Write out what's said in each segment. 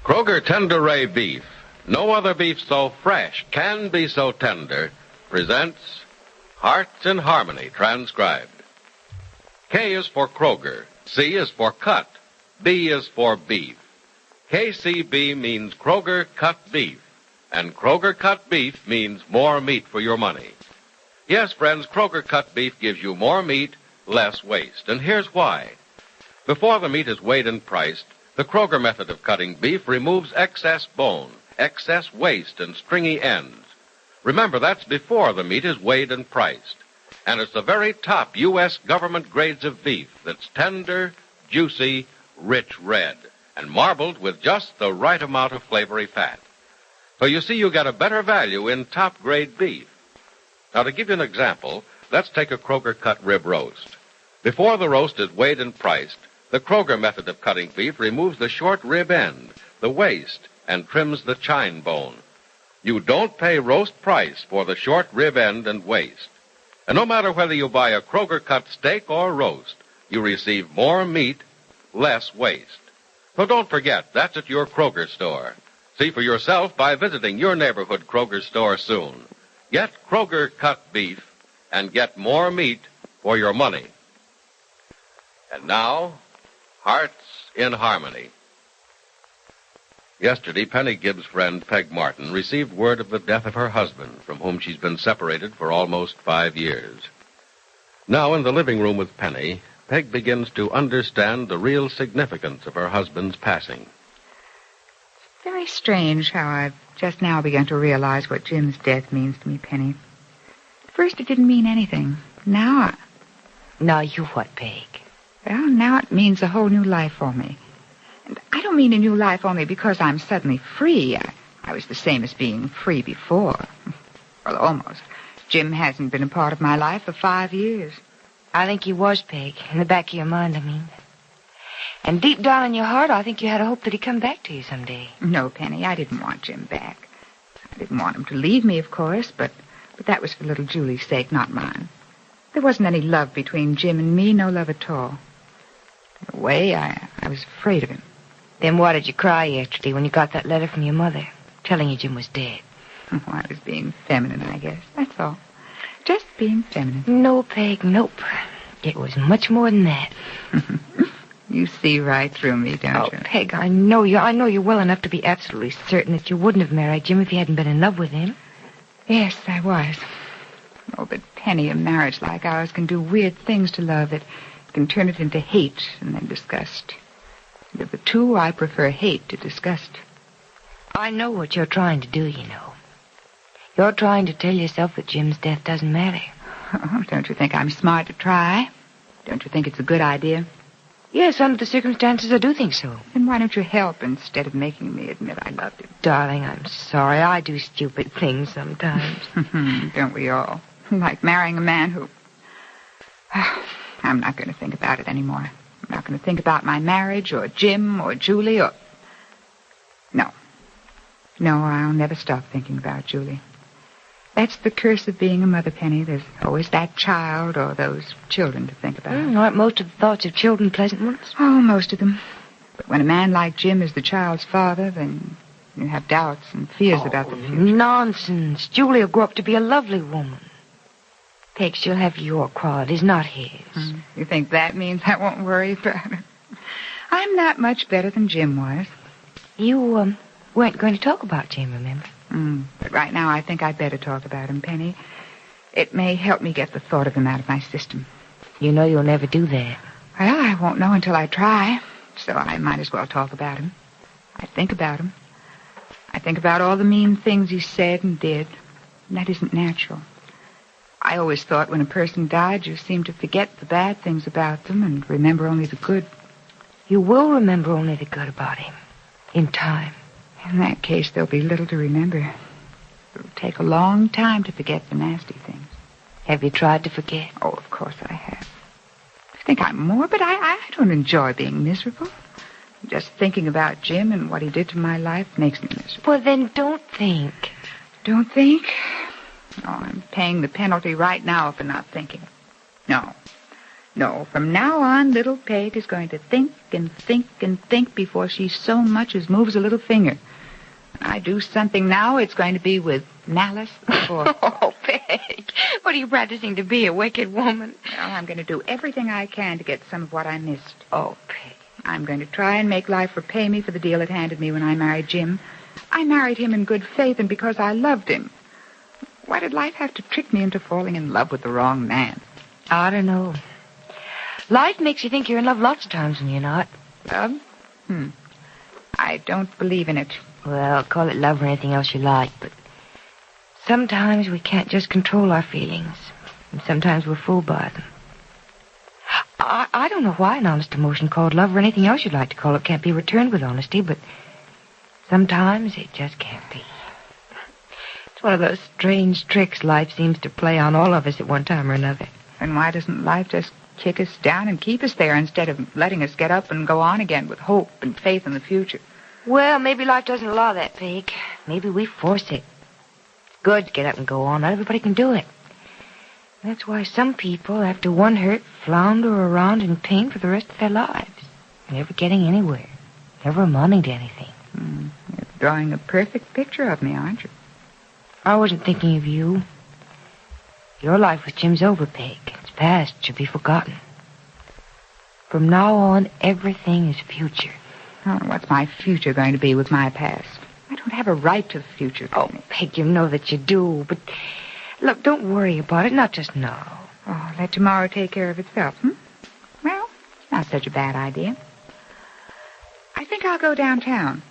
Kroger Tender Ray Beef, no other beef so fresh can be so tender, presents Hearts in Harmony, transcribed. K is for Kroger, C is for cut, B is for beef. KCB means Kroger cut beef, and Kroger cut beef means more meat for your money. Yes, friends, Kroger cut beef gives you more meat, less waste, and here's why. Before the meat is weighed and priced, the Kroger method of cutting beef removes excess bone, excess waste, and stringy ends. Remember, that's before the meat is weighed and priced. And it's the very top U.S. government grades of beef that's tender, juicy, rich red, and marbled with just the right amount of flavory fat. So you see, you get a better value in top-grade beef. Now, to give you an example, let's take a Kroger cut rib roast. Before the roast is weighed and priced, the Kroger method of cutting beef removes the short rib end, the waist, and trims the chine bone. You don't pay roast price for the short rib end and waist. And no matter whether you buy a Kroger cut steak or roast, you receive more meat, less waste. So don't forget, that's at your Kroger store. See for yourself by visiting your neighborhood Kroger store soon. Get Kroger cut beef and get more meat for your money. And now, Hearts in Harmony. Yesterday, Penny Gibbs' friend Peg Martin received word of the death of her husband, from whom she's been separated for almost 5 years. Now, in the living room with Penny, Peg begins to understand the real significance of her husband's passing. It's very strange how I've just now begun to realize what Jim's death means to me, Penny. At first, it didn't mean anything. Now you what, Peg? Well, now it means a whole new life for me. And I don't mean a new life only because I'm suddenly free. I was the same as being free before. Well, almost. Jim hasn't been a part of my life for 5 years. I think he was, Peg. In the back of your mind, I mean. And deep down in your heart, I think you had a hope that he'd come back to you someday. No, Penny, I didn't want Jim back. I didn't want him to leave me, of course, but that was for little Julie's sake, not mine. There wasn't any love between Jim and me, no love at all. In a way, I was afraid of him. Then why did you cry yesterday when you got that letter from your mother, telling you Jim was dead? Oh, I was being feminine, I guess. That's all. Just being feminine. No, Peg, nope. It was much more than that. You see right through me, don't you? Oh, Peg, I know you. I know you well enough to be absolutely certain that you wouldn't have married Jim if you hadn't been in love with him. Yes, I was. Oh, but Penny, a marriage like ours can do weird things to love. It can turn it into hate and then disgust. And of the two, I prefer hate to disgust. I know what you're trying to do, you know. You're trying to tell yourself that Jim's death doesn't matter. Oh, don't you think I'm smart to try? Don't you think it's a good idea? Yes, under the circumstances, I do think so. Then why don't you help instead of making me admit I loved him? Darling, I'm sorry. I do stupid things sometimes. Don't we all? Like marrying a man who... I'm not going to think about it anymore. I'm not going to think about my marriage or Jim or Julie or... No, I'll never stop thinking about Julie. That's the curse of being a mother, Penny. There's always that child or those children to think about. Aren't most of the thoughts of children pleasant ones? Oh, most of them. But when a man like Jim is the child's father, then you have doubts and fears about the future. Nonsense. Julie will grow up to be a lovely woman. Peg, she'll have your qualities, not his. You think that means I won't worry about her? I'm not much better than Jim was. You weren't going to talk about Jim, remember? But right now I think I'd better talk about him, Penny. It may help me get the thought of him out of my system. You know you'll never do that. Well, I won't know until I try, so I might as well talk about him. I think about him. I think about all the mean things he said and did, and that isn't natural. I always thought when a person died, you seemed to forget the bad things about them and remember only the good. You will remember only the good about him, in time. In that case, there'll be little to remember. It'll take a long time to forget the nasty things. Have you tried to forget? Oh, of course I have. I think I'm morbid. I don't enjoy being miserable. Just thinking about Jim and what he did to my life makes me miserable. Well, then don't think. Don't think? Oh, I'm paying the penalty right now for not thinking. No, No, from now on, little Peg is going to think and think and think before she so much as moves a little finger. When I do something now, it's going to be with malice or... Oh, Peg, what are you practicing to be, a wicked woman? Well, I'm going to do everything I can to get some of what I missed. Oh, Peg. I'm going to try and make life repay me for the deal it handed me when I married Jim. I married him in good faith and because I loved him. Why did life have to trick me into falling in love with the wrong man? I don't know. Life makes you think you're in love lots of times when you're not. Love? I don't believe in it. Well, call it love or anything else you like, but sometimes we can't just control our feelings, and sometimes we're fooled by them. I don't know why an honest emotion called love or anything else you'd like to call it can't be returned with honesty, but sometimes it just can't be. It's one of those strange tricks life seems to play on all of us at one time or another. And why doesn't life just kick us down and keep us there instead of letting us get up and go on again with hope and faith in the future? Well, maybe life doesn't allow that, Peg. Maybe we force it. It's good to get up and go on. Not everybody can do it. That's why some people, after one hurt, flounder around in pain for the rest of their lives. Never getting anywhere. Never amounting to anything. You're drawing a perfect picture of me, aren't you? I wasn't thinking of you. Your life with Jim's over, Peg. It's past. It should be forgotten. From now on, everything is future. Oh, what's my future going to be with my past? I don't have a right to the future, Penny. Oh, Peg, you know that you do, but... Look, don't worry about it, not just now. Oh, let tomorrow take care of itself, Well, not such a bad idea. I think I'll go downtown.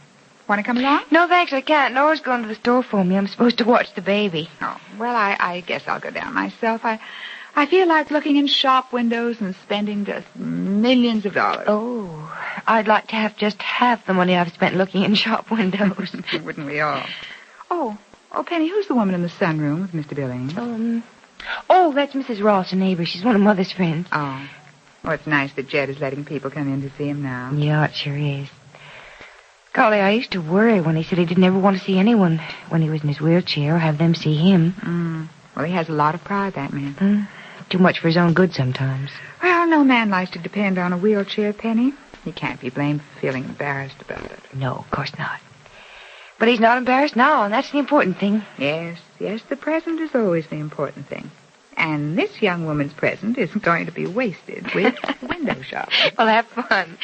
Want to come along? No, thanks, I can't. Nora's going to the store for me. I'm supposed to watch the baby. Oh, well, I guess I'll go down myself. I feel like looking in shop windows and spending just millions of dollars. Oh, I'd like to have just half the money I've spent looking in shop windows. Wouldn't we all? Oh, Penny, who's the woman in the sunroom with Mr. Billings? Oh, that's Mrs. Ross, a neighbor. She's one of Mother's friends. Oh. Well, it's nice that Jed is letting people come in to see him now. Yeah, it sure is. Golly, I used to worry when he said he didn't ever want to see anyone when he was in his wheelchair or have them see him. Well, he has a lot of pride, that man. Too much for his own good sometimes. Well, no man likes to depend on a wheelchair, Penny. He can't be blamed for feeling embarrassed about it. No, of course not. But he's not embarrassed now, and that's the important thing. Yes, the present is always the important thing. And this young woman's present isn't going to be wasted with window shopping. Well, have fun.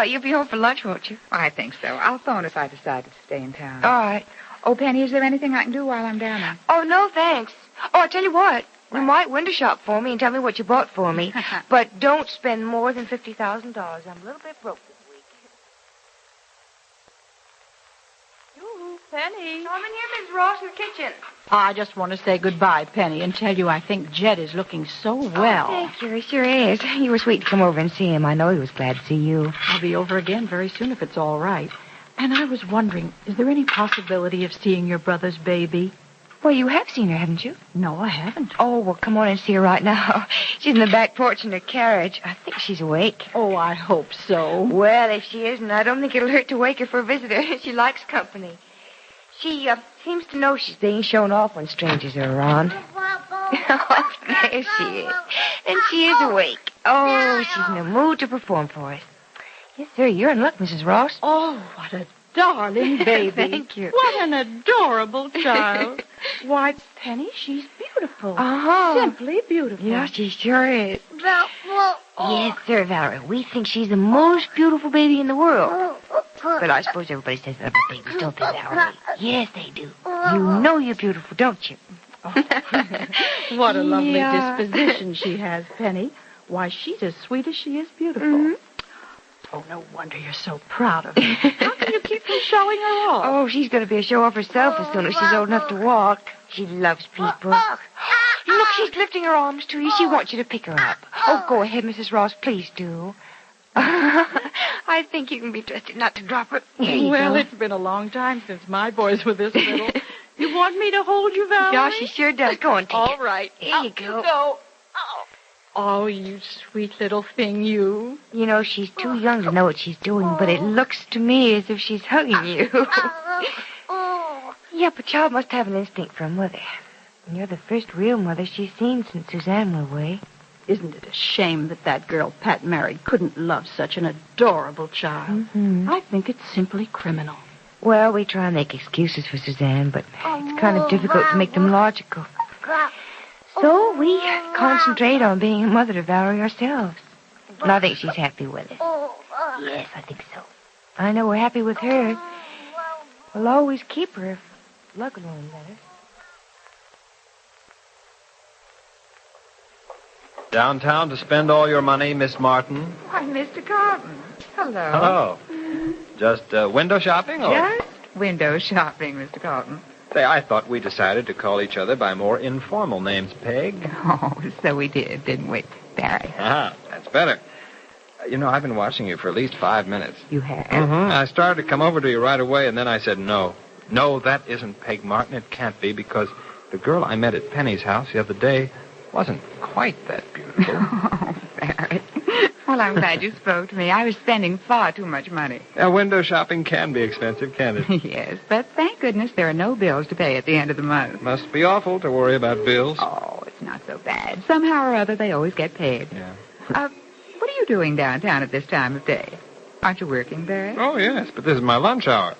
You'll be home for lunch, won't you? I think so. I'll phone if I decide to stay in town. All right. Oh, Penny, is there anything I can do while I'm down there? Oh, no, thanks. Oh, I'll tell you what. You might window shop for me and tell me what you bought for me. But don't spend more than $50,000. I'm a little bit broke this week. Penny. I'm in here, Miss Ross, in the kitchen. I just want to say goodbye, Penny, and tell you I think Jed is looking so well. Oh, thank you. He sure is. You were sweet to come over and see him. I know he was glad to see you. I'll be over again very soon if it's all right. And I was wondering, is there any possibility of seeing your brother's baby? Well, you have seen her, haven't you? No, I haven't. Oh, well, come on and see her right now. She's in the back porch in her carriage. I think she's awake. Oh, I hope so. Well, if she isn't, I don't think it'll hurt to wake her for a visitor. She likes company. She seems to know she's being shown off when strangers are around. Oh, there she is. And she is awake. Oh, she's in the mood to perform for us. Yes, sir, you're in luck, Mrs. Ross. Oh, what a darling baby. Thank you. What an adorable child. Why, Penny, she's beautiful. Uh-huh. Simply beautiful. Yeah, she sure is. Yes, sir, Valerie. We think she's the most beautiful baby in the world. But I suppose everybody says that about babies, don't they, Valerie? Yes, they do. You know you're beautiful, don't you? What a lovely disposition she has, Penny. Why, she's as sweet as she is beautiful. Mm-hmm. Oh, no wonder you're so proud of her. How can you keep from showing her off? Oh, she's going to be a show-off herself as soon as she's old enough to walk. She loves people. Look, she's lifting her arms to you. She wants you to pick her up. Oh, go ahead, Mrs. Ross. Please do. I think you can be trusted not to drop her. Well, it's been a long time since my boys were this little. You want me to hold you, Valerie? Yeah, she sure does. Go on, take All it. right. Here you go. Oh, you sweet little thing, you. You know, she's too young to know what she's doing, but it looks to me as if she's hugging you. Yep, a child must have an instinct for a mother. And you're the first real mother she's seen since Suzanne went away. Isn't it a shame that girl Pat married couldn't love such an adorable child? Mm-hmm. I think it's simply criminal. Well, we try and make excuses for Suzanne, but it's kind of difficult to make them logical. So we concentrate on being a mother to Valerie ourselves. And I think she's happy with us. Yes, I think so. I know we're happy with her. We'll always keep her if luck alone let us. Downtown to spend all your money, Miss Martin? Why, Mr. Carlton. Hello. Hello. Just window shopping, or? Just window shopping, Mr. Carlton. Say, I thought we decided to call each other by more informal names, Peg. Oh, so we did, didn't we, Barry? That's better. You know, I've been watching you for at least 5 minutes. You have? Mm-hmm. I started to come over to you right away, and then I said no. No, that isn't Peg Martin. It can't be, because the girl I met at Penny's house the other day wasn't quite that beautiful. Oh, Barry. Well, I'm glad you spoke to me. I was spending far too much money. Window shopping can be expensive, can't it? Yes, but thank goodness there are no bills to pay at the end of the month. Must be awful to worry about bills. Oh, it's not so bad. Somehow or other, they always get paid. Yeah. What are you doing downtown at this time of day? Aren't you working, Barry? Oh, yes, but this is my lunch hour.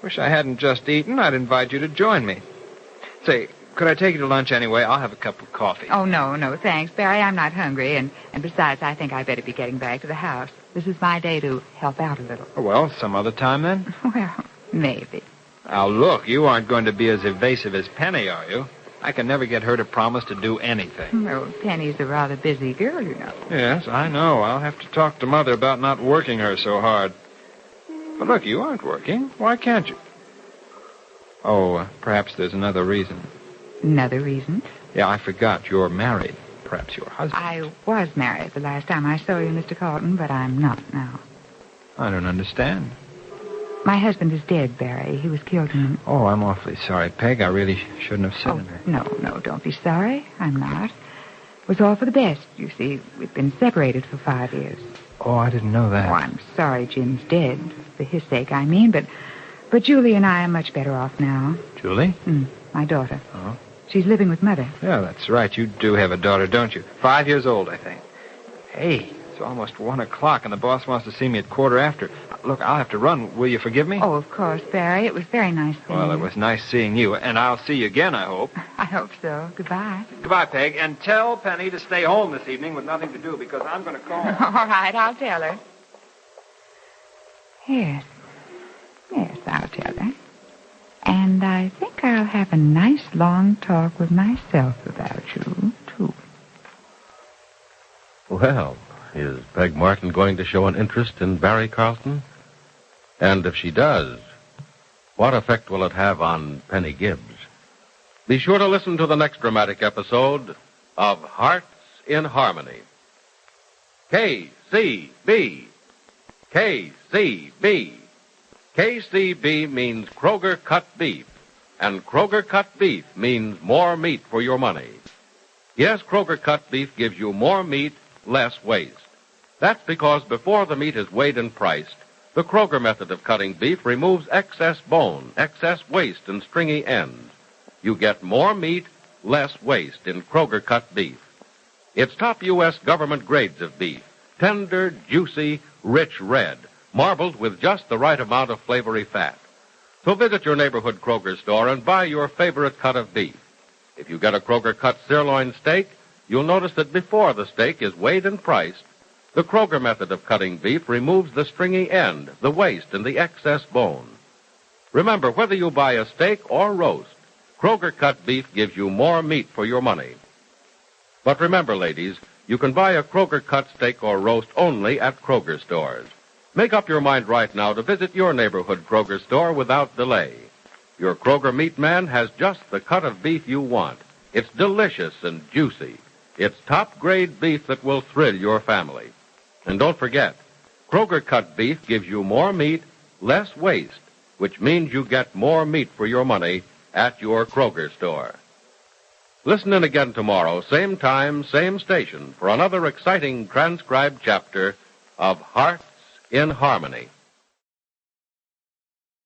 Wish I hadn't just eaten. I'd invite you to join me. Say, could I take you to lunch anyway? I'll have a cup of coffee. Oh, no, thanks, Barry. I'm not hungry, and besides, I think I better be getting back to the house. This is my day to help out a little. Well, some other time then? Well, maybe. Now, look, you aren't going to be as evasive as Penny, are you? I can never get her to promise to do anything. Well, Penny's a rather busy girl, you know. Yes, I know. I'll have to talk to Mother about not working her so hard. But look, you aren't working. Why can't you? Oh, perhaps there's another reason. Another reason? Yeah, I forgot. You're married. Perhaps your husband. I was married the last time I saw you, Mr. Carlton, but I'm not now. I don't understand. My husband is dead, Barry. He was killed in... Oh, I'm awfully sorry, Peg. I really shouldn't have said it. No, don't be sorry. I'm not. It was all for the best. You see, we've been separated for 5 years. Oh, I didn't know that. Oh, I'm sorry Jim's dead. For his sake, I mean, but Julie and I are much better off now. Julie? My daughter. Oh. She's living with Mother. Yeah, that's right. You do have a daughter, don't you? 5 years old, I think. Hey, it's almost 1 o'clock, and the boss wants to see me at 1:15. Look, I'll have to run. Will you forgive me? Oh, of course, Barry. It was very nice seeing you. Well, it was nice seeing you, and I'll see you again, I hope. I hope so. Goodbye. Goodbye, Peg, and tell Penny to stay home this evening with nothing to do, because I'm going to call. All right, I'll tell her. Yes, I'll tell her. And I think I'll have a nice long talk with myself about you, too. Well, is Peg Martin going to show an interest in Barry Carlton? And if she does, what effect will it have on Penny Gibbs? Be sure to listen to the next dramatic episode of Hearts in Harmony. KCB. KCB. KCB means Kroger cut beef, and Kroger cut beef means more meat for your money. Yes, Kroger cut beef gives you more meat, less waste. That's because before the meat is weighed and priced, the Kroger method of cutting beef removes excess bone, excess waste, and stringy ends. You get more meat, less waste in Kroger cut beef. It's top U.S. government grades of beef, tender, juicy, rich red, marbled with just the right amount of flavory fat. So visit your neighborhood Kroger store and buy your favorite cut of beef. If you get a Kroger cut sirloin steak, you'll notice that before the steak is weighed and priced, the Kroger method of cutting beef removes the stringy end, the waste, and the excess bone. Remember, whether you buy a steak or roast, Kroger cut beef gives you more meat for your money. But remember, ladies, you can buy a Kroger cut steak or roast only at Kroger stores. Make up your mind right now to visit your neighborhood Kroger store without delay. Your Kroger meat man has just the cut of beef you want. It's delicious and juicy. It's top-grade beef that will thrill your family. And don't forget, Kroger cut beef gives you more meat, less waste, which means you get more meat for your money at your Kroger store. Listen in again tomorrow, same time, same station, for another exciting transcribed chapter of Hearts in Harmony.